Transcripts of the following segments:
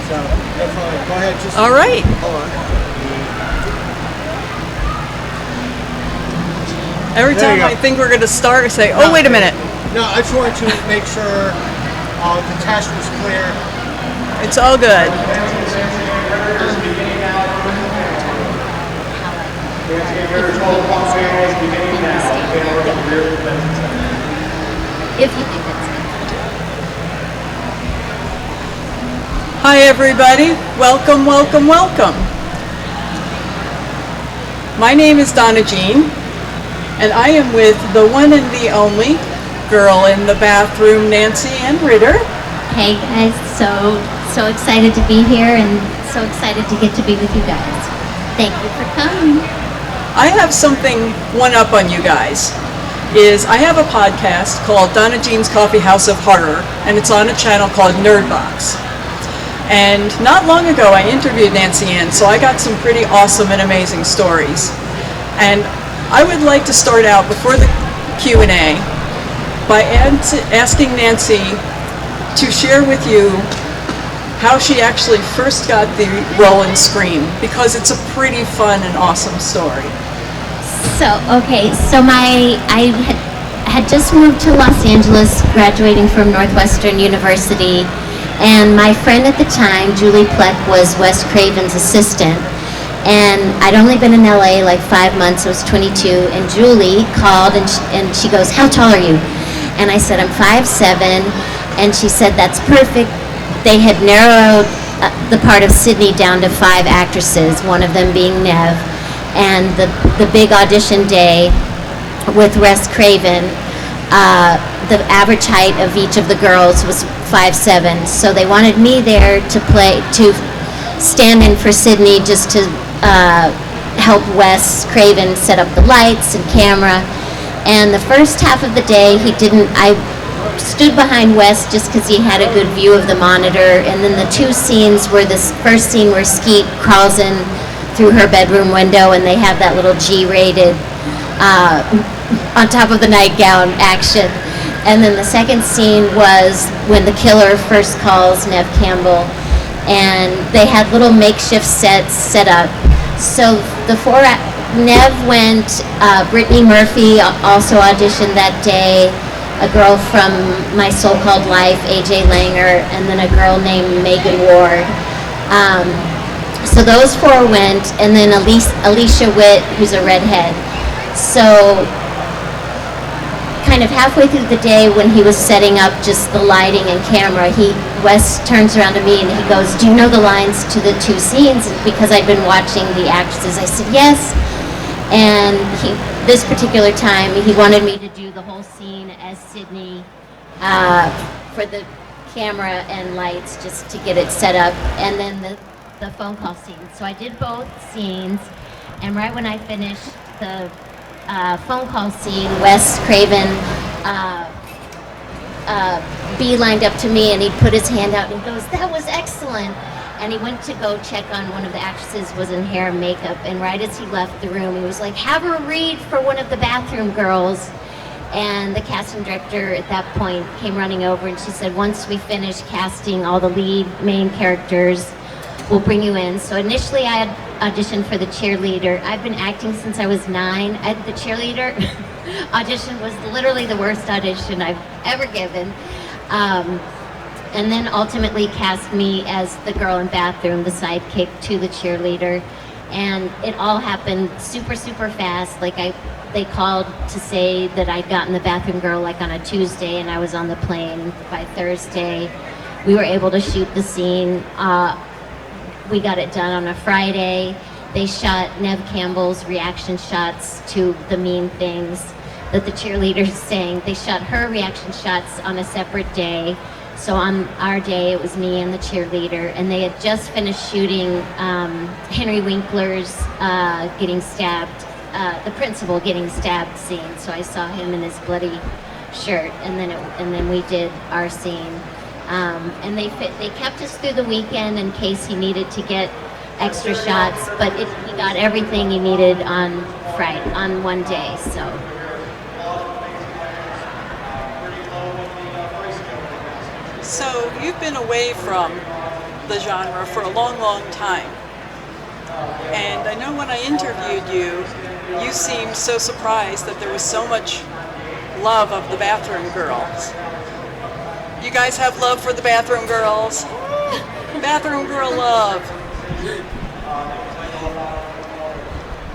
So, go ahead. Just all right. Hold on. Every time I think we're going to start, I say, oh, wait a minute. No, I just wanted to make sure the test was clear. It's all good. If you think that's good. Hi, everybody. Welcome, welcome, welcome. My name is DonnaJean, and I am with the one and the only girl in the bathroom, Nancy Ann Ritter. Hey guys, so excited to be here and so excited to get to be with you guys. Thank you for coming. I have something one up on you guys. I have a podcast called DonnaJean's Coffee House of Horror, and it's on a channel called Nerdbox. And not long ago I interviewed Nancy Ann, so I got some pretty awesome and amazing stories. And I would like to start out before the Q&A by asking Nancy to share with you how she actually first got the role in Scream, because it's a pretty fun and awesome story. So I had just moved to Los Angeles, graduating from Northwestern University, and my friend at the time, Julie Pleck, was Wes Craven's assistant. And I'd only been in LA like 5 months, I was 22, and Julie called and she goes, "How tall are you?" And I said, "I'm 5'7", and she said, "That's perfect." They had narrowed the part of Sydney down to 5 actresses, one of them being Neve. And the big audition day with Wes Craven, the average height of each of the girls was 5'7", so they wanted me there to stand in for Sydney, just to help Wes Craven set up the lights and camera. And the first half of the day, I stood behind Wes just because he had a good view of the monitor, and then the 2 scenes were this first scene where Skeet crawls in through her bedroom window, and they have that little G-rated on top of the nightgown action. And then the second scene was when the killer first calls Neve Campbell, and they had little makeshift sets set up. So Neve went, Brittany Murphy also auditioned that day, a girl from My So-Called Life, AJ Langer, and then a girl named Megan Ward. So those 4 went, and then Alicia Witt, who's a redhead. So kind of halfway through the day, when he was setting up just the lighting and camera, Wes turns around to me and he goes, "Do you know the lines to the 2 scenes?" Because I'd been watching the actresses. I said, "Yes." And this particular time, he wanted me to do the whole scene as Sydney for the camera and lights, just to get it set up, and then the phone call scene. So I did both scenes, and right when I finished the phone call scene, Wes Craven beelined up to me, and he put his hand out and he goes, "That was excellent." And he went to go check on one of the actresses, was in hair and makeup, and right as he left the room, he was like, "Have her read for one of the bathroom girls." And the casting director at that point came running over, and she said, "Once we finish casting all the lead main characters, we'll bring you in." So initially I had auditioned for the cheerleader. I've been acting since I was 9. The cheerleader audition was literally the worst audition I've ever given. And then ultimately cast me as the girl in bathroom, the sidekick to the cheerleader. And it all happened super, super fast. They called to say that I'd gotten the bathroom girl like on a Tuesday, and I was on the plane by Thursday. We were able to shoot the scene. We got it done on a Friday. They shot Neve Campbell's reaction shots to the mean things that the cheerleader's saying. They shot her reaction shots on a separate day. So on our day, it was me and the cheerleader, and they had just finished shooting Henry Winkler's getting stabbed, the principal getting stabbed scene. So I saw him in his bloody shirt, and then we did our scene. And they kept us through the weekend in case he needed to get extra shots, but he got everything he needed on Friday, on one day. So you've been away from the genre for a long, long time. And I know when I interviewed you, you seemed so surprised that there was so much love of the Bathroom Girls. You guys have love for the Bathroom Girls? Bathroom Girl love.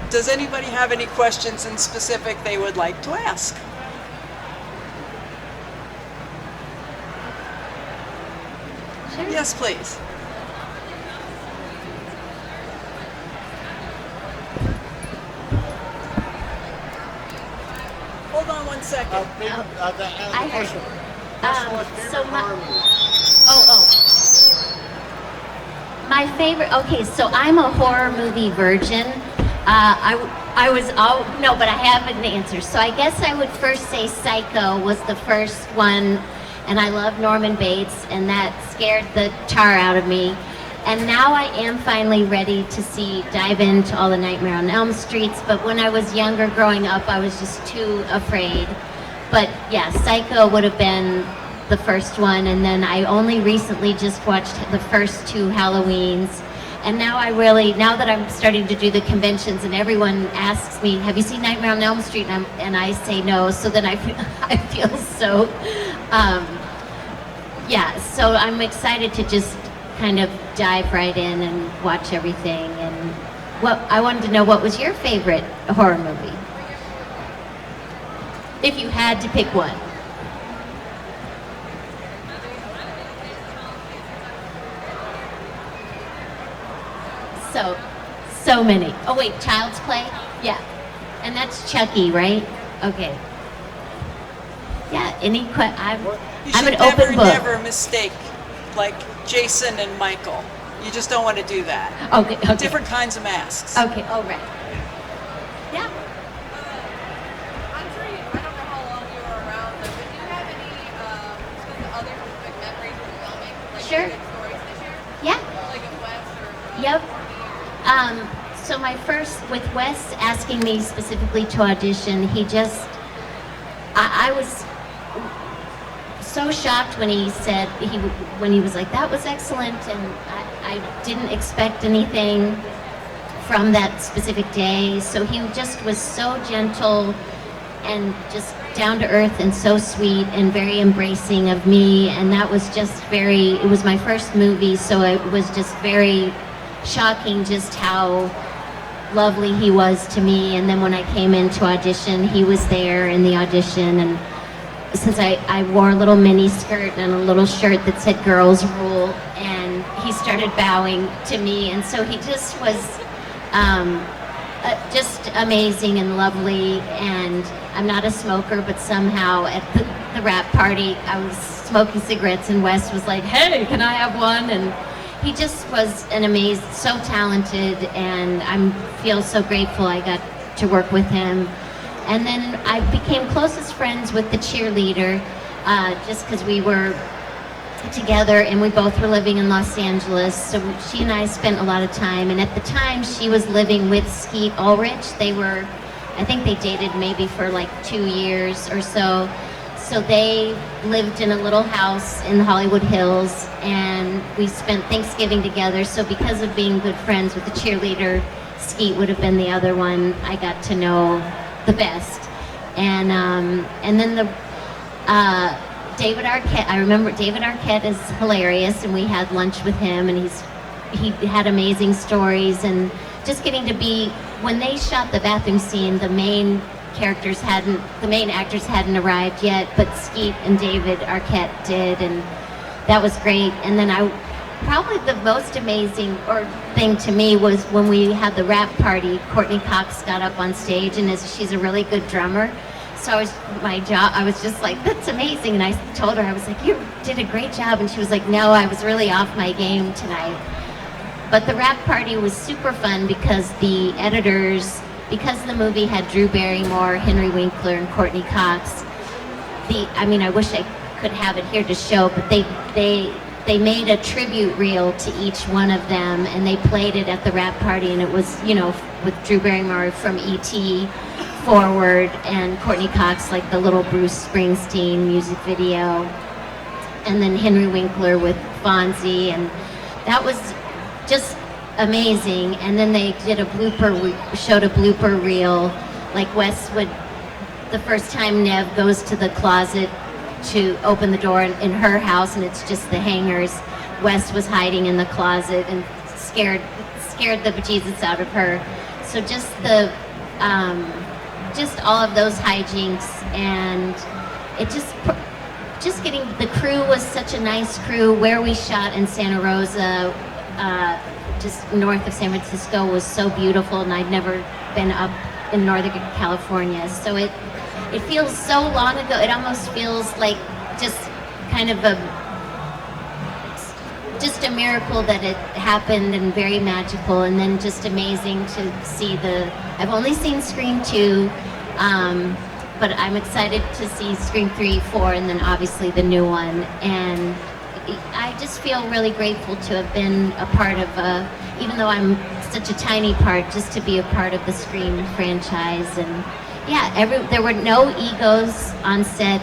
Does anybody have any questions in specific they would like to ask? Sure. Yes, please. Hold on one second. I heard. So my favorite. Okay, so I'm a horror movie virgin. I was no, but I have an answer. So I guess I would first say Psycho was the first one, and I love Norman Bates, and that scared the tar out of me. And now I am finally ready to dive into all the Nightmare on Elm Streets, but when I was younger growing up, I was just too afraid. But yeah, Psycho would have been the first one, and then I only recently just watched the first two Halloweens. And now now that I'm starting to do the conventions and everyone asks me, have you seen Nightmare on Elm Street? And I say no, so then I feel so, yeah, so I'm excited to just kind of dive right in and watch everything. And I wanted to know, what was your favorite horror movie? If you had to pick one. So many. Oh wait, Child's Play? Yeah. And that's Chucky, right? Okay. Yeah, I'm an open book. Never mistake like Jason and Michael. You just don't want to do that. Okay. Different kinds of masks. Okay, all right. Yeah. I'm sure I don't know how long you were around, but do you have any other specific memories from filming? Like Sure. good stories to share? Yeah. Like of Wes or Yep. Courtney or So my first, with Wes asking me specifically to audition, I was so shocked when he said, when he was like, that was excellent, and I didn't expect anything from that specific day. So he just was so gentle and just down to earth and so sweet and very embracing of me, and that was just it was my first movie, so it was just very shocking just how lovely he was to me. And then when I came in to audition, he was there in the audition, and since I wore a little mini skirt and a little shirt that said Girls Rule, and he started bowing to me, and so he just was just amazing and lovely. And I'm not a smoker, but somehow at the wrap party I was smoking cigarettes, and Wes was like, hey, can I have one? And he just was so talented, and I feel so grateful I got to work with him. And then I became closest friends with the cheerleader, just because we were together and we both were living in Los Angeles. So she and I spent a lot of time, and at the time she was living with Skeet Ulrich. I think they dated maybe for like 2 years or so. So they lived in a little house in the Hollywood Hills, and we spent Thanksgiving together. So because of being good friends with the cheerleader, Skeet would have been the other one I got to know the best. And then David Arquette. I remember David Arquette is hilarious, and we had lunch with him, and he had amazing stories. And just getting to be, when they shot the bathroom scene, the main actors hadn't arrived yet, but Skeet and David Arquette did, and that was great. And then probably the most amazing thing to me was when we had the rap party. Courtney Cox got up on stage, and she's a really good drummer. So I was just like, that's amazing. And I told her, I was like, you did a great job. And she was like, no, I was really off my game tonight. But the rap party was super fun because the editors, because the movie had Drew Barrymore, Henry Winkler, and Courtney Cox, I wish I could have it here to show, but they made a tribute reel to each one of them, and they played it at the rap party, and it was, with Drew Barrymore from E.T. forward, and Courtney Cox, like the little Bruce Springsteen music video, and then Henry Winkler with Fonzie, and that was just amazing. And then they did showed a blooper reel, like Wes would, the first time Neve goes to the closet to open the door in her house and it's just the hangers, Wes was hiding in the closet and scared the bejesus out of her. So just just all of those hijinks, and it just getting, the crew was such a nice crew. Where we shot in Santa Rosa, just north of San Francisco, was so beautiful, and I'd never been up in Northern California. So it feels so long ago. It almost feels like just kind of just a miracle that it happened, and very magical, and then just amazing to see I've only seen Scream 2, but I'm excited to see Scream 3, 4, and then obviously the new one. And I just feel really grateful to have been a part of, even though I'm such a tiny part, just to be a part of the Scream franchise. And yeah, there were no egos on set.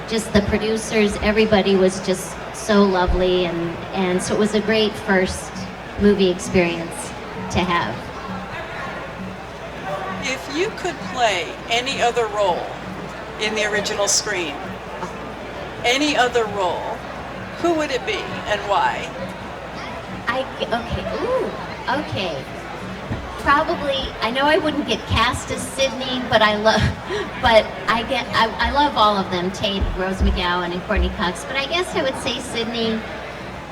Just the producers, everybody was just so lovely, and so it was a great first movie experience to have. If you could play any other role in the original Scream, any other role, who would it be and why? Okay. Probably, I know I wouldn't get cast as Sydney, but I love all of them, Tate, Rose McGowan, and Courtney Cox. But I guess I would say Sydney,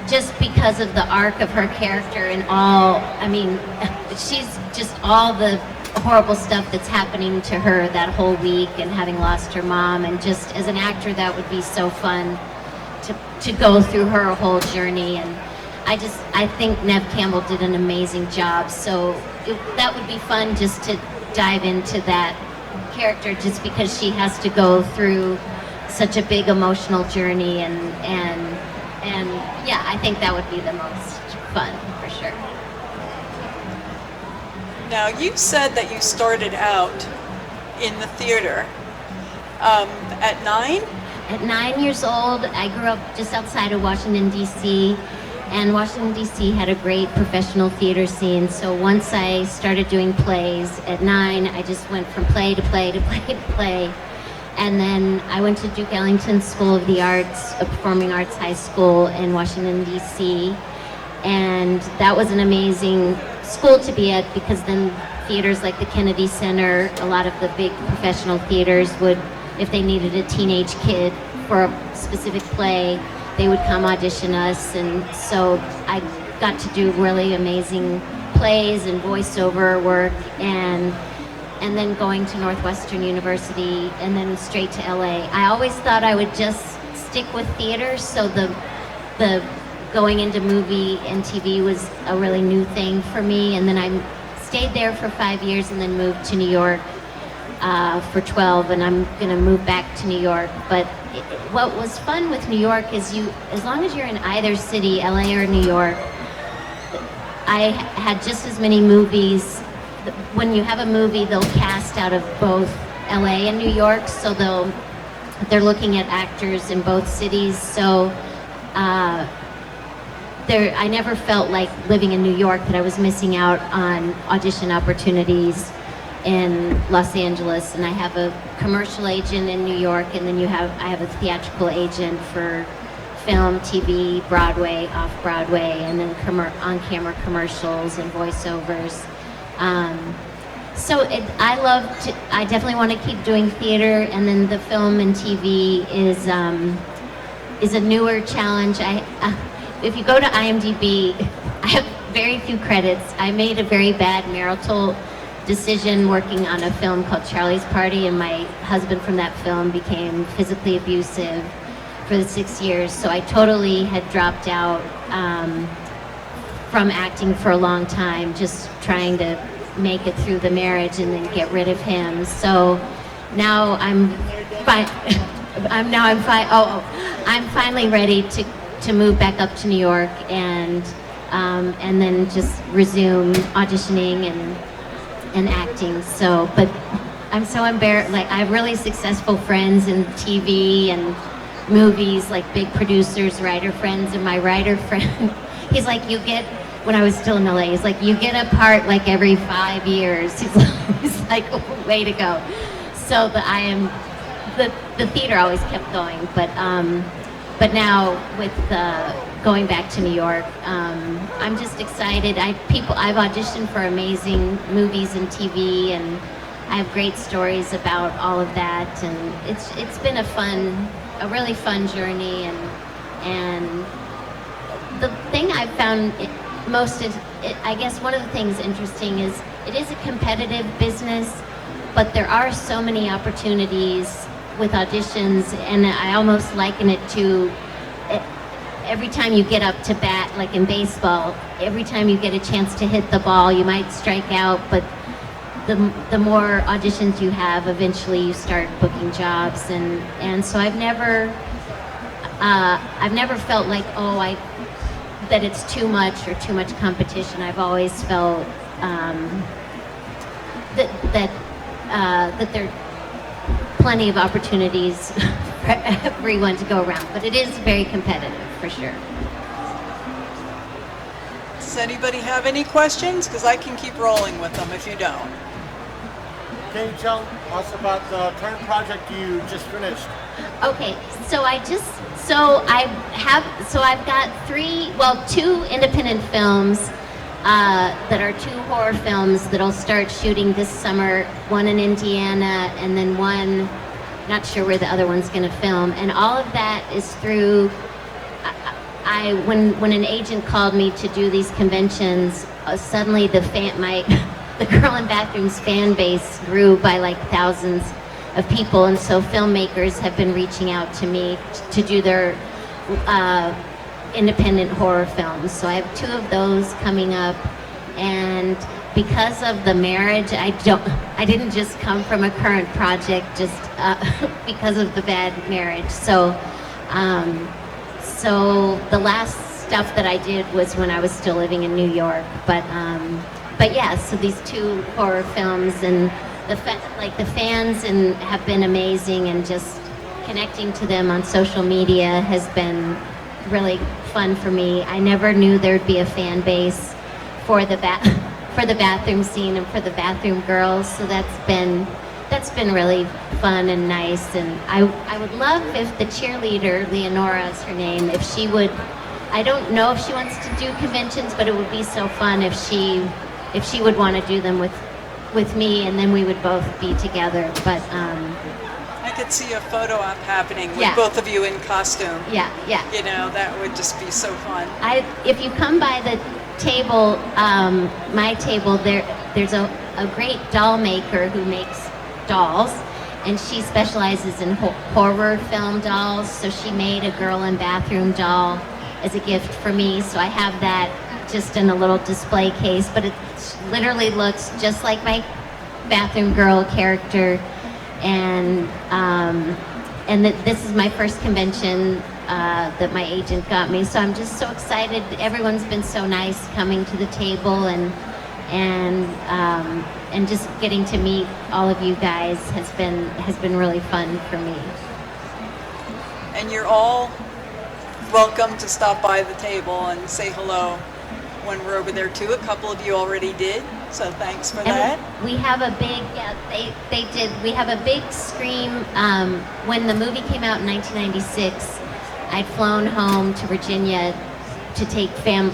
just because of the arc of her character and all. I mean, she's just all the horrible stuff that's happening to her that whole week, and having lost her mom, and just as an actor, that would be so fun to go through her whole journey. And I think Neve Campbell did an amazing job, so that would be fun just to dive into that character, just because she has to go through such a big emotional journey, and yeah, I think that would be the most fun for sure. Now, you said that you started out in the theater at 9? At 9 years old, I grew up just outside of Washington, D.C., and Washington, D.C. had a great professional theater scene. So once I started doing plays at 9, I just went from play to play to play to play. And then I went to Duke Ellington School of the Arts, a performing arts high school in Washington, D.C. And that was an amazing school to be at, because then theaters like the Kennedy Center, a lot of the big professional theaters would, if they needed a teenage kid for a specific play, they would come audition us. And so I got to do really amazing plays and voiceover work, and then going to Northwestern University, and then straight to LA. I always thought I would just stick with theater, so the going into movie and TV was a really new thing for me. And then I stayed there for 5 years and then moved to New York for 12, and I'm gonna move back to New York. But what was fun with New York is as long as you're in either city, LA or New York, I had just as many movies. When you have a movie, they'll cast out of both LA and New York, so they're looking at actors in both cities. So I never felt like living in New York that I was missing out on audition opportunities in Los Angeles. And I have a commercial agent in New York, and then I have a theatrical agent for film, TV, Broadway, off-Broadway, and then on-camera commercials and voiceovers. So I definitely want to keep doing theater, and then the film and TV is a newer challenge. If you go to IMDb, I have very few credits. I made a very bad marital decision working on a film called Charlie's Party, and my husband from that film became physically abusive for the 6 years. So I totally had dropped out from acting for a long time, just trying to make it through the marriage and then get rid of him. So now I'm finally ready to move back up to New York and then just resume auditioning and acting. So, but I'm so embarrassed. Like, I have really successful friends in TV, and movies, like big producers, writer friends, and my writer friend, he's like, you get, when I was still in LA, he's like, you get a part like every 5 years. He's like, oh, way to go. So the theater always kept going, but now with going back to New York, I'm just excited. I've auditioned for amazing movies and TV, and I have great stories about all of that, and it's been a really fun journey, and the thing I've found I guess one of the things interesting is it is a competitive business, but there are so many opportunities with auditions, and I almost liken it to every time you get up to bat, like in baseball, every time you get a chance to hit the ball, you might strike out, but the more auditions you have, eventually you start booking jobs, and so I've never felt like, that it's too much or too much competition. I've always felt that there are plenty of opportunities for everyone to go around, but it is very competitive for sure. Does anybody have any questions? Because I can keep rolling with them if you don't. Can you tell us about the current project you just finished? Okay, so I've got two independent films that are 2 horror films that'll start shooting this summer. One in Indiana, and then one, not sure where the other one's going to film. And all of that is through. When an agent called me to do these conventions, suddenly the Girl in Bathrooms fan base grew by like thousands of people, and so filmmakers have been reaching out to me to do their independent horror films. So I have 2 of those coming up, and because of the marriage, I didn't just come from a current project just because of the bad marriage. So the last stuff that I did was when I was still living in New York, but yeah, so these 2 horror films, and the fans have been amazing, and just connecting to them on social media has been really fun for me. I never knew there'd be a fan base for the bathroom scene and for the bathroom girls, so that's been really fun and nice. And I would love if the cheerleader, Leonora is her name, if she would, I don't know if she wants to do conventions, but it would be so fun if she would want to do them with me, and then we would both be together. But I could see a photo op happening with Yeah. both of you in costume. yeah. You know, that would just be so fun. If you come by the table, my table, there's a great doll maker who makes dolls, and she specializes in horror film dolls. So she made a Girl in Bathroom doll as a gift for me. So I have that just in a little display case, but it literally looks just like my bathroom girl character. And this is my first convention that my agent got me, so I'm just so excited. Everyone's been so nice coming to the table, and just getting to meet all of you guys has been really fun for me. And you're all welcome to stop by the table and say hello when we're over there too. A couple of you already did, so thanks for that. And we have a big, they did. We have a big scream. When the movie came out in 1996, I'd flown home to Virginia to take a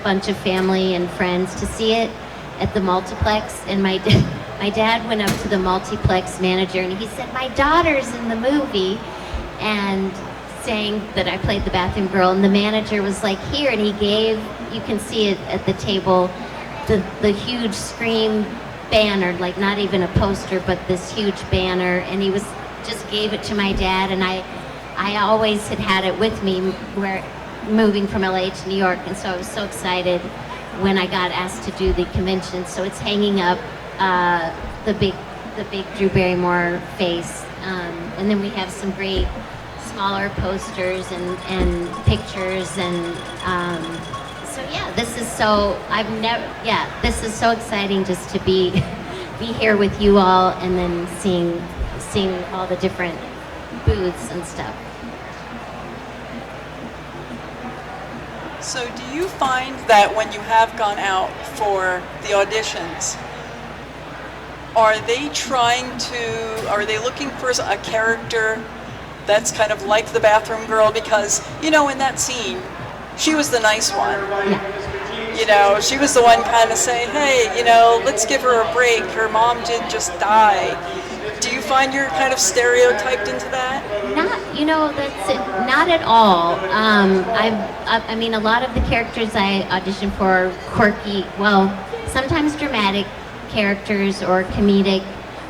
bunch of family and friends to see it at the multiplex, and my dad went up to the multiplex manager and he said, "My daughter's in the movie," and saying that I played the bathroom girl, and the manager was like, "Here," and he gave, you can see it at the table, the huge Scream banner, like not even a poster, but this huge banner, and he just gave it to my dad, and I always had it with me where moving from LA to New York, and so I was so excited when I got asked to do the convention. So it's hanging up, the big Drew Barrymore face, and then we have some great smaller posters and pictures, and so yeah, this is so exciting just to be here with you all, and then seeing all the different booths and stuff. So do you find that when you have gone out for the auditions, are they looking for a character that's kind of like the bathroom girl? Because, you know, in that scene, she was the nice one. You know, she was the one kind of saying, hey, you know, let's give her a break. Her mom did just die. Do you find you're kind of stereotyped into that? Not, you know, that's it, not at all. I mean, a lot of the characters I audition for are quirky, well, sometimes dramatic characters or comedic,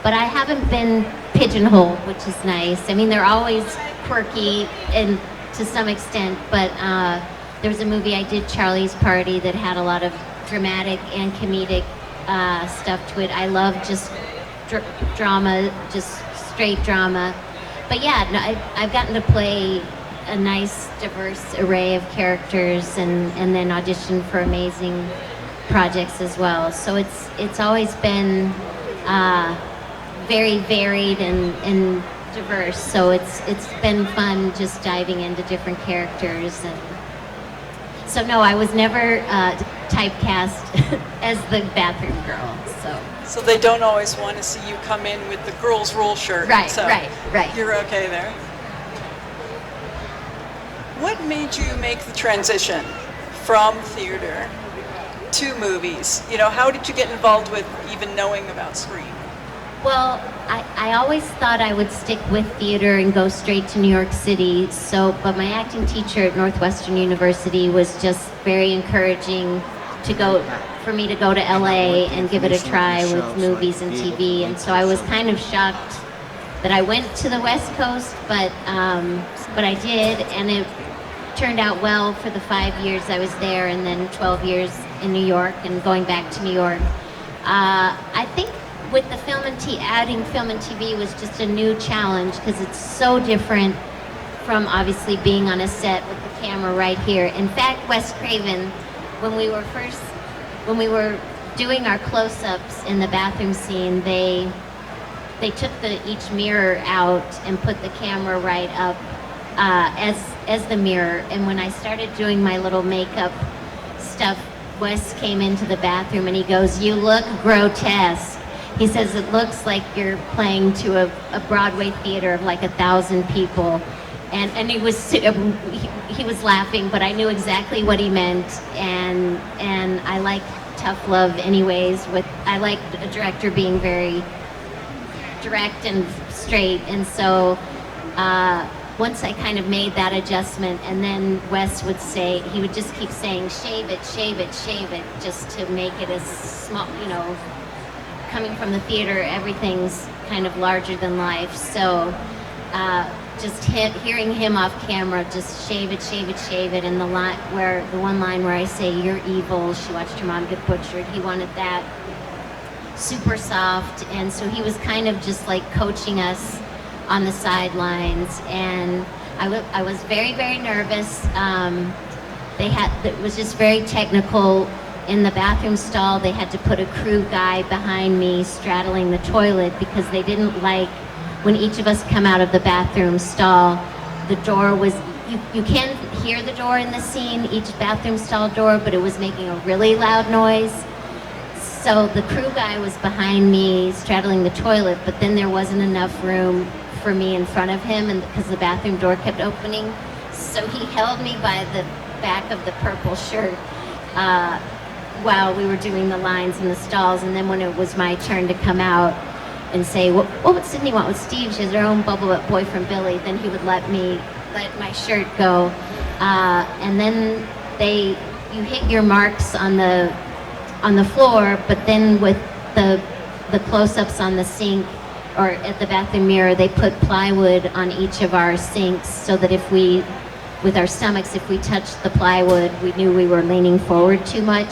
but I haven't been pigeonholed, which is nice. I mean, they're always quirky and to some extent, but there was a movie I did, Charlie's Party, that had a lot of dramatic and comedic stuff to it. I love just drama, just straight drama. But yeah, no, I've gotten to play a nice, diverse array of characters and then audition for amazing projects as well. So it's always been very varied and diverse. So it's been fun just diving into different characters. And so no, I was never typecast as the bathroom girl. So they don't always want to see you come in with the girls' rule shirt. Right, so right. You're okay there. What made you make the transition from theater to movies? You know, how did you get involved with even knowing about Scream? Well, I always thought I would stick with theater and go straight to New York City. But my acting teacher at Northwestern University was just very encouraging for me to go to LA and give it a try with movies and TV. And so I was kind of shocked that I went to the West Coast, but I did, and it turned out well for the 5 years I was there, and then 12 years in New York and going back to New York. I think with the adding film and TV was just a new challenge because it's so different from obviously being on a set with the camera right here. In fact, Wes Craven, when we were doing our close-ups in the bathroom scene, they took each mirror out and put the camera right up as the mirror. And when I started doing my little makeup stuff, Wes came into the bathroom and he goes, "You look grotesque." He says, "It looks like you're playing to a Broadway theater of like 1,000 people." And he was laughing, but I knew exactly what he meant. And I like tough love anyways. I like a director being very direct and straight. And so once I kind of made that adjustment, and then Wes would just keep saying, "Shave it, shave it, shave it," just to make it as small, you know, coming from the theater, everything's kind of larger than life. So just hearing him off camera, just shave it, shave it, shave it, and the one line where I say, "You're evil, she watched her mom get butchered," he wanted that super soft. And so he was kind of just like coaching us on the sidelines, and I was very, very nervous. It was just very technical. In the bathroom stall, they had to put a crew guy behind me straddling the toilet because they didn't like when each of us come out of the bathroom stall, the door was, you can hear the door in the scene, each bathroom stall door, but it was making a really loud noise. So the crew guy was behind me straddling the toilet, but then there wasn't enough room for me in front of him, and because the bathroom door kept opening. So he held me by the back of the purple shirt while we were doing the lines in the stalls. And then when it was my turn to come out and say, what would Sydney want with Steve? She has her own bubble butt boyfriend, Billy. Then he would let my shirt go. And then you hit your marks on the floor, but then with the close-ups on the sink or at the bathroom mirror, they put plywood on each of our sinks so that with our stomachs, if we touched the plywood, we knew we were leaning forward too much.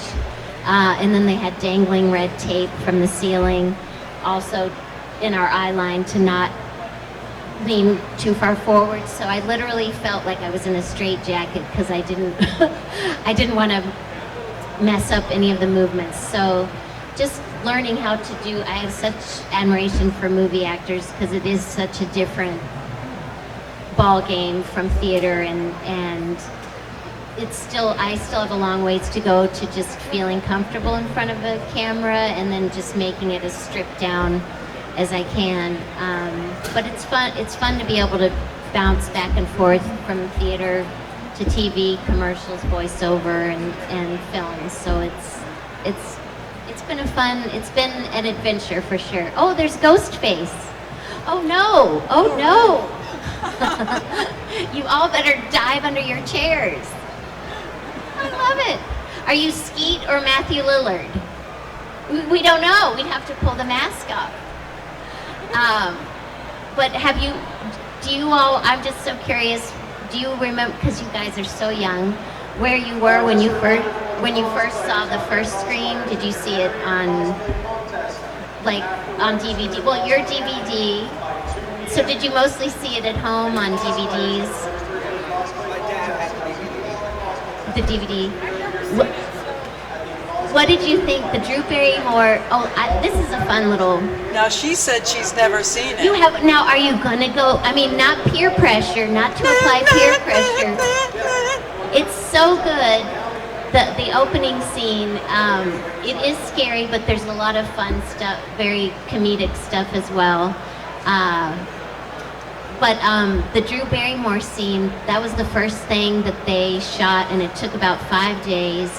And then they had dangling red tape from the ceiling, also in our eye line to not lean too far forward. So I literally felt like I was in a straitjacket because I didn't want to mess up any of the movements. So just learning how to do, I have such admiration for movie actors because it is such a different ball game from theater, and I still have a long ways to go to just feeling comfortable in front of a camera and then just making it as stripped down as I can. But it's fun. It's fun to be able to bounce back and forth from theater to TV, commercials, voiceover, and films. So it's been an adventure for sure. Oh, there's Ghostface. Oh no! Oh no! You all better dive under your chairs. I love it. Are you Skeet or Matthew Lillard? We don't know. We'd have to pull the mask off. But do you all, I'm just so curious, do you remember, because you guys are so young, where you were when you first saw the first screen? Did you see it on DVD? Well, your DVD. So did you mostly see it at home on DVDs? The DVD. What did you think? The Drew Barrymore. This is a fun little. Now she said she's never seen it. You have now. Are you gonna go? I mean, not peer pressure, not to apply peer pressure. It's so good. The opening scene. It is scary, but there's a lot of fun stuff, very comedic stuff as well. But the Drew Barrymore scene, that was the first thing that they shot, and it took about 5 days.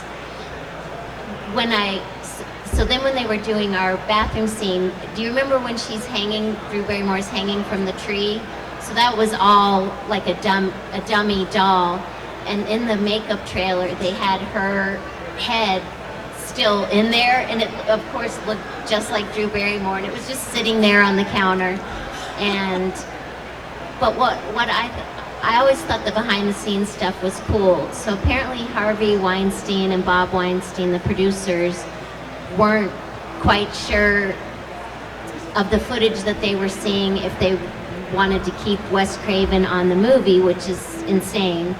So then when they were doing our bathroom scene, do you remember when Drew Barrymore's hanging from the tree? So that was all like a dummy doll. And in the makeup trailer, they had her head still in there, and it of course looked just like Drew Barrymore, and it was just sitting there on the counter. But what I always thought the behind the scenes stuff was cool. So apparently Harvey Weinstein and Bob Weinstein, the producers, weren't quite sure of the footage that they were seeing, if they wanted to keep Wes Craven on the movie, which is insane.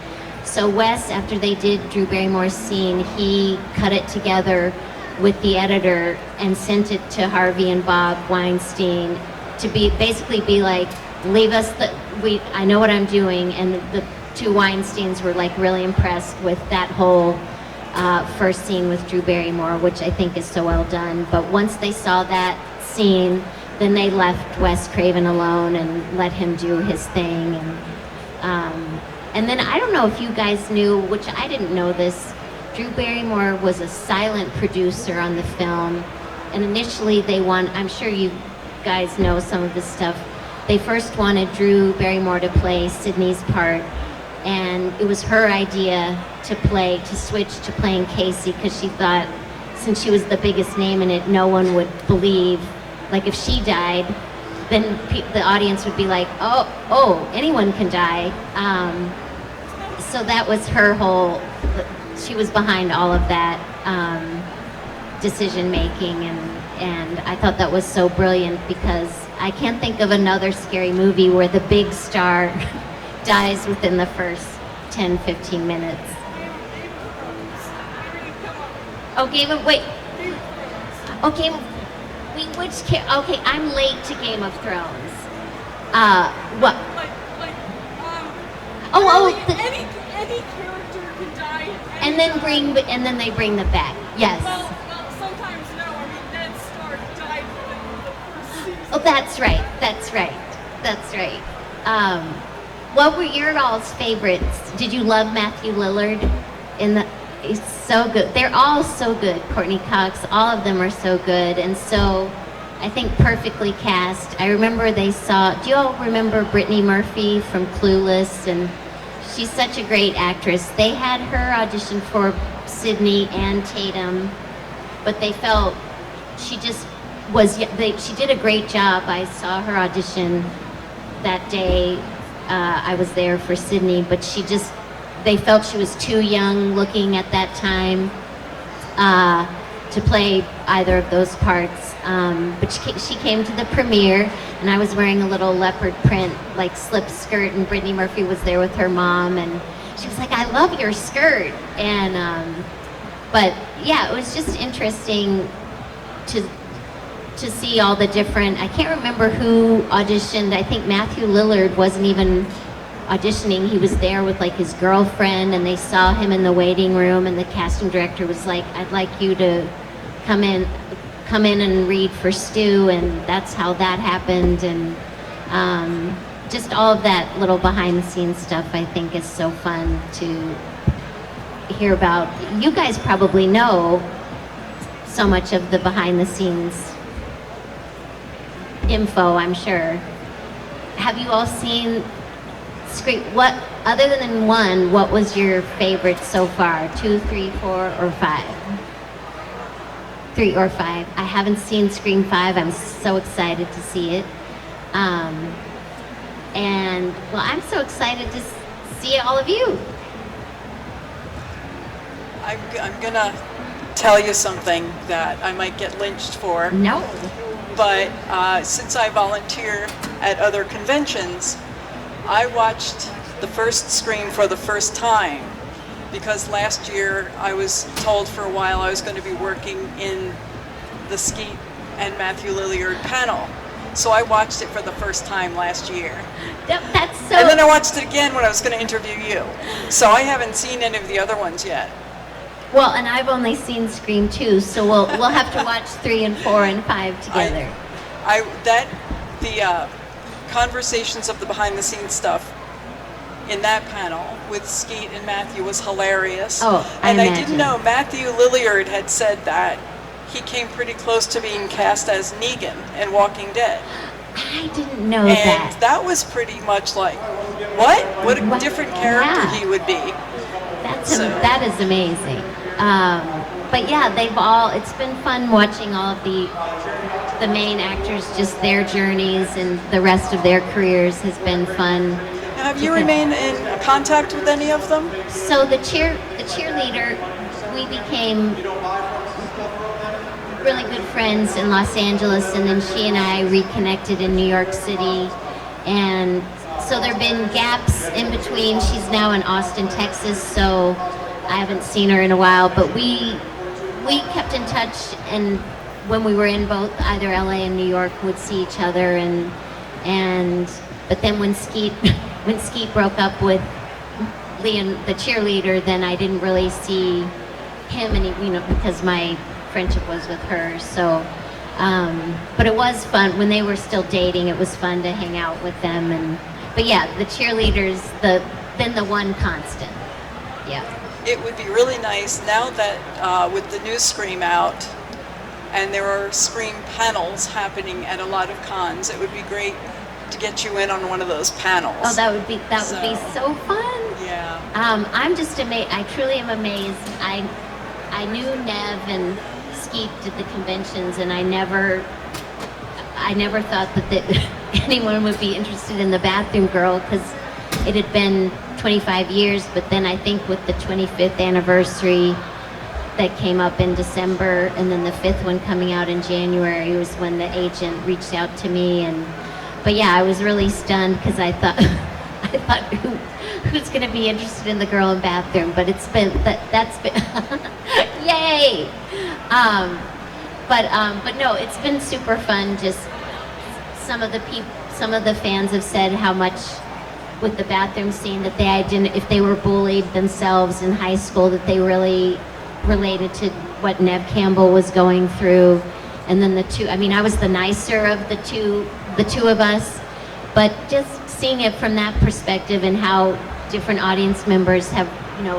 So Wes, after they did Drew Barrymore's scene, he cut it together with the editor and sent it to Harvey and Bob Weinstein to basically be like, leave us I know what I'm doing. And the two Weinsteins were like really impressed with that whole first scene with Drew Barrymore, which I think is so well done. But once they saw that scene, then they left Wes Craven alone and let him do his thing. And then I don't know if you guys knew, which I didn't know this, Drew Barrymore was a silent producer on the film. And initially I'm sure you guys know some of this stuff. They first wanted Drew Barrymore to play Sydney's part, and it was her idea to switch to playing Casey, because she thought since she was the biggest name in it, no one would believe, like if she died, then the audience would be like, oh, anyone can die. So that was her whole, she was behind all of that decision making, and I thought that was so brilliant, because I can't think of another scary movie where the big star dies within the first 10-15 minutes. Wait. Okay, okay, I'm late to Game of Thrones. What? Any character can die. And then they bring them back. Yes. Well, sometimes no. I mean, Ned Stark died within the first season. Oh, that's right. What were your all's favorites? Did you love Matthew Lillard? He's so good. They're all so good. Courtney Cox, all of them are so good, and so I think perfectly cast. I remember do you all remember Brittany Murphy from Clueless? And she's such a great actress. They had her audition for Sydney and Tatum, but they felt she did a great job. I saw her audition that day. I was there for Sydney, but they felt she was too young looking at that time to play either of those parts. But she came to the premiere, and I was wearing a little leopard print like slip skirt, and Brittany Murphy was there with her mom, and she was like, "I love your skirt." And but yeah, it was just interesting to see all the different. I can't remember who auditioned. I think Matthew Lillard wasn't even auditioning, he was there with like his girlfriend, and they saw him in the waiting room, and the casting director was like, "I'd like you to come in and read for Stu," and that's how that happened. And just all of that little behind the scenes stuff I think is so fun to hear about. You guys probably know so much of the behind the scenes info, I'm sure. Have you all seen Scream? What, other than one, what was your favorite so far? 2, 3, 4, or 5? 3 or 5. I haven't seen Scream 5. I'm so excited to see it. And well, I'm so excited to see all of you. I'm gonna tell you something that I might get lynched for. No. But since I volunteer at other conventions, I watched the first Scream for the first time because last year I was told for a while I was going to be working in the Skeet and Matthew Lillard panel. So I watched it for the first time last year. That's so... And then I watched it again when I was going to interview you. So I haven't seen any of the other ones yet. Well, and I've only seen Scream 2, so we'll have to watch 3 and 4 and 5 together. The conversations of the behind the scenes stuff in that panel with Skeet and Matthew was hilarious. Oh, I didn't know Matthew Lillard had said that he came pretty close to being cast as Negan in Walking Dead. I didn't know And that. that was pretty much like, what a different character he would be. That is amazing. But yeah, it's been fun watching all of the main actors, just their journeys and the rest of their careers has been fun. Now, have you remained in contact with any of them? So the cheerleader, we became really good friends in Los Angeles, and then she and I reconnected in New York City. And so there have been gaps in between. She's now in Austin, Texas, so I haven't seen her in a while, but we kept in touch, and when we were in both either LA and New York, would see each other, but then when Skeet broke up with Leon, the cheerleader, then I didn't really see him, and because my friendship was with her. So, but it was fun when they were still dating. It was fun to hang out with them, but yeah, the cheerleaders, been the one constant. Yeah. It would be really nice now that with the new Scream out, and there are Scream panels happening at a lot of cons. It would be great to get you in on one of those panels. Oh, that would be so fun. Yeah. I'm just amazed. I truly am amazed. I knew Neve and Skeet did the conventions, and I never thought that anyone would be interested in the Bathroom Girl, because it had been 25 years, but then I think with the 25th anniversary that came up in December, and then the 5th one coming out in January was when the agent reached out to me. But yeah, I was really stunned because I thought who's going to be interested in the girl in Bathroom? But that's been yay. But no, it's been super fun. Just some of the fans have said how much with the bathroom scene that if they were bullied themselves in high school, that they really related to what Neve Campbell was going through. And then I was the nicer of the two of us, but just seeing it from that perspective and how different audience members have,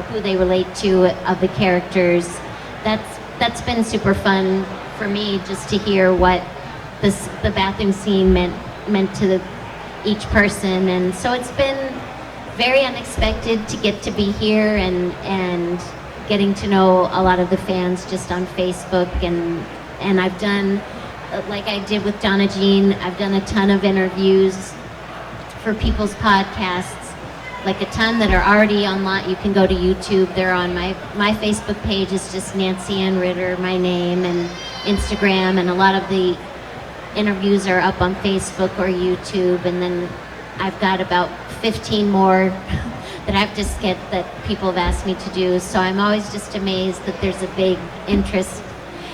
who they relate to of the characters, that's been super fun for me, just to hear what the bathroom scene meant to each person. And so it's been very unexpected to get to be here and getting to know a lot of the fans just on Facebook, and I've done, like I did with DonnaJean, I've done a ton of interviews for people's podcasts, like a ton that are already online. You can go to YouTube. They're on my Facebook page is just Nancy Ann Ritter, my name, and Instagram, and a lot of the interviews are up on Facebook or YouTube, and then I've got about 15 more that people have asked me to do. So I'm always just amazed that there's a big interest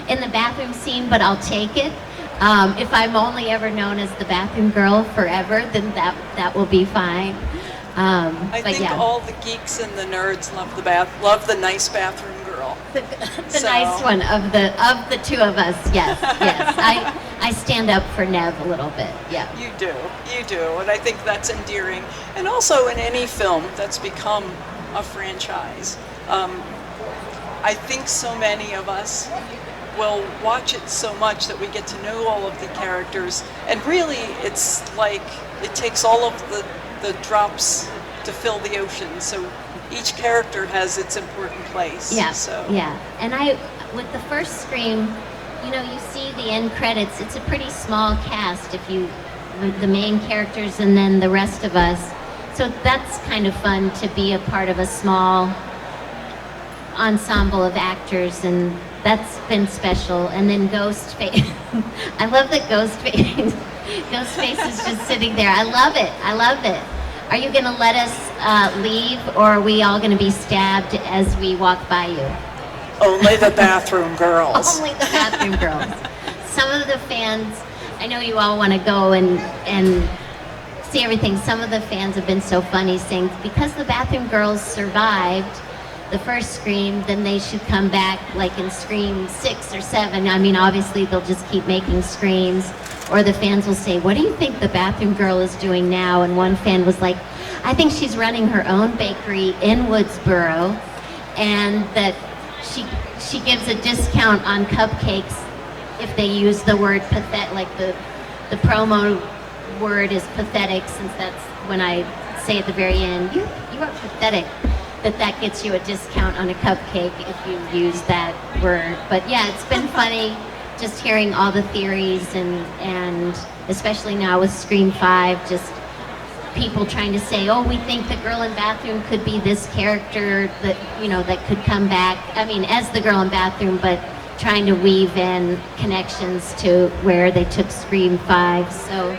in the bathroom scene, but I'll take it. If I'm only ever known as the Bathroom Girl forever, then that will be fine. I But think yeah, all the geeks and the nerds love the nice bathroom girl. the So- nice one of the two of us. Yes, yes. I stand up for Neve a little bit. Yeah. You do, and I think that's endearing. And also in any film that's become a franchise, I think so many of us will watch it so much that we get to know all of the characters, and really it's like it takes all of the drops to fill the ocean, so each character has its important place. Yeah. So. Yeah. And with the first Scream, you see the end credits. It's a pretty small cast if the main characters and then the rest of us. So that's kind of fun to be a part of a small ensemble of actors, and that's been special. And then Ghostface. I love that Ghostface. Ghostface is just sitting there. I love it. I love it. Are you going to let us leave, or are we all going to be stabbed as we walk by you? Only the bathroom girls. Only the bathroom girls. Some of the fans, I know you all want to go and see everything. Some of the fans have been so funny, saying because the bathroom girls survived the first Scream, then they should come back like in Scream 6 or 7. I mean, obviously they'll just keep making Screams. Or the fans will say, what do you think the bathroom girl is doing now? And one fan was like, I think she's running her own bakery in Woodsboro, and that she gives a discount on cupcakes if they use the word pathetic, like the promo word is pathetic, since that's when I say at the very end, you are pathetic, that gets you a discount on a cupcake if you use that word. But yeah, it's been funny just hearing all the theories, and especially now with Scream 5, just people trying to say, oh, we think the girl in bathroom could be this character that, that could come back. I mean, as the girl in bathroom, but trying to weave in connections to where they took Scream 5. So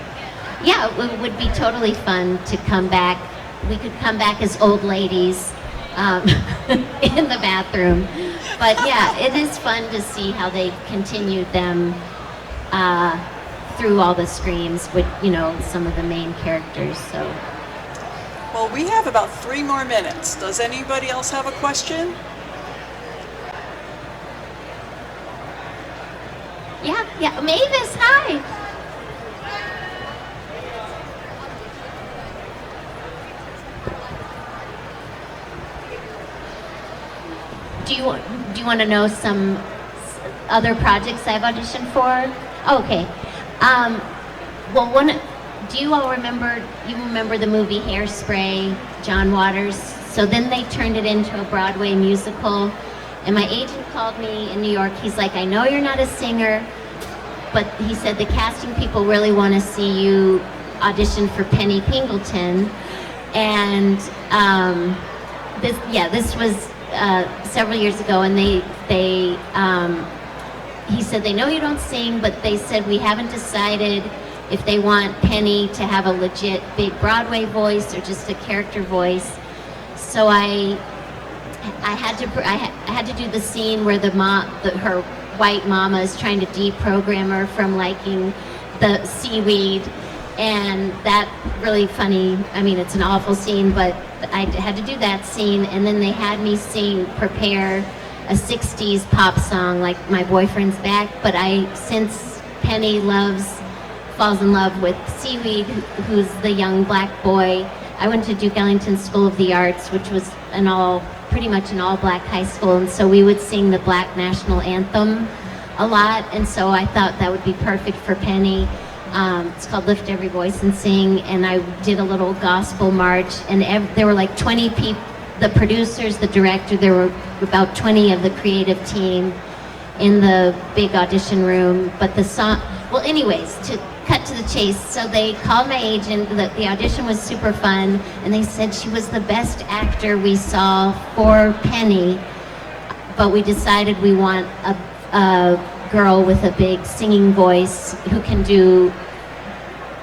yeah, it would be totally fun to come back. We could come back as old ladies in the bathroom. But yeah, it is fun to see how they continued them through all the Screams with, some of the main characters. So. Well, we have about 3 more minutes. Does anybody else have a question? Yeah, Mavis, hi. Do you want to know some other projects I've auditioned for? Oh, okay. Well, do you all remember the movie Hairspray, John Waters? So then they turned it into a Broadway musical, and my agent called me in New York. He's like, I know you're not a singer, but he said the casting people really want to see you audition for Penny Pingleton. And this was several years ago, and he said they know you don't sing, but they said we haven't decided if they want Penny to have a legit big Broadway voice or just a character voice. So I had to do the scene where her white mama is trying to deprogram her from liking the seaweed, and that really funny. I mean, it's an awful scene, but I had to do that scene, and then they had me prepare a 60s pop song like My Boyfriend's Back, but since Penny falls in love with Seaweed, who's the young black boy, I went to Duke Ellington School of the Arts, which was pretty much an all-black high school, and so we would sing the Black National Anthem a lot, and so I thought that would be perfect for Penny. It's called Lift Every Voice and Sing, and I did a little gospel march, and there were like 20 people, the producers, the director, there were about 20 of the creative team in the big audition room, but the song, well anyways, to cut to the chase, so they called my agent, the audition was super fun, and they said she was the best actor we saw for Penny, but we decided we want a girl with a big singing voice who can do,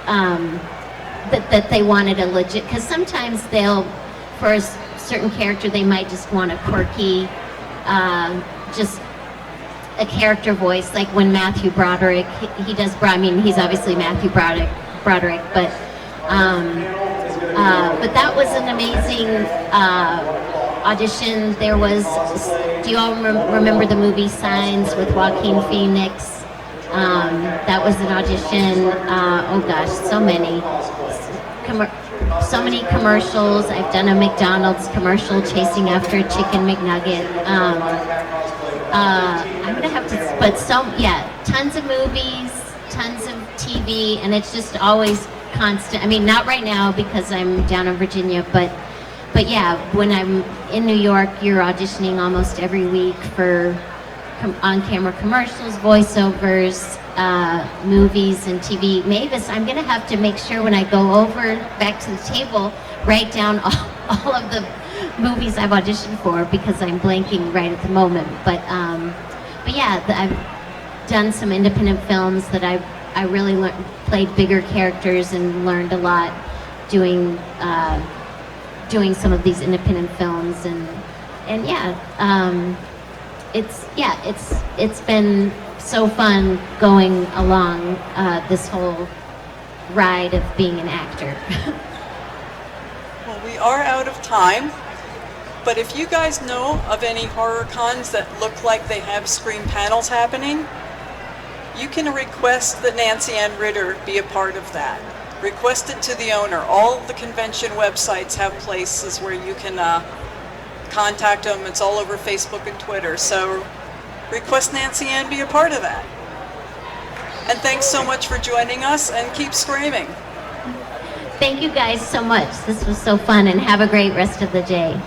that they wanted a legit, because sometimes for a certain character, they might just want a quirky, just a character voice, like when Matthew Broderick, he's obviously Matthew Broderick, but But that was an amazing audition. There was, do you all remember the movie Signs with Joaquin Phoenix? That was an audition. Oh gosh, so many. So many commercials. I've done a McDonald's commercial chasing after a chicken McNugget. I'm gonna have to, but tons of movies, tons of TV, and it's just always constant. I mean, not right now because I'm down in Virginia, but yeah, when I'm in New York, you're auditioning almost every week for on-camera commercials, voiceovers, movies, and TV. Mavis, I'm gonna have to make sure when I go over back to the table, write down all of the movies I've auditioned for because I'm blanking right at the moment. But yeah, I've done some independent films that I really played bigger characters and learned a lot doing some of these independent films, and it's been so fun going along this whole ride of being an actor. Well, we are out of time, but if you guys know of any horror cons that look like they have screen panels happening, you can request that Nancy Ann Ritter be a part of that. Request it to the owner. All the convention websites have places where you can contact them. It's all over Facebook and Twitter. So request Nancy Ann be a part of that. And thanks so much for joining us, and keep screaming. Thank you guys so much. This was so fun, and have a great rest of the day.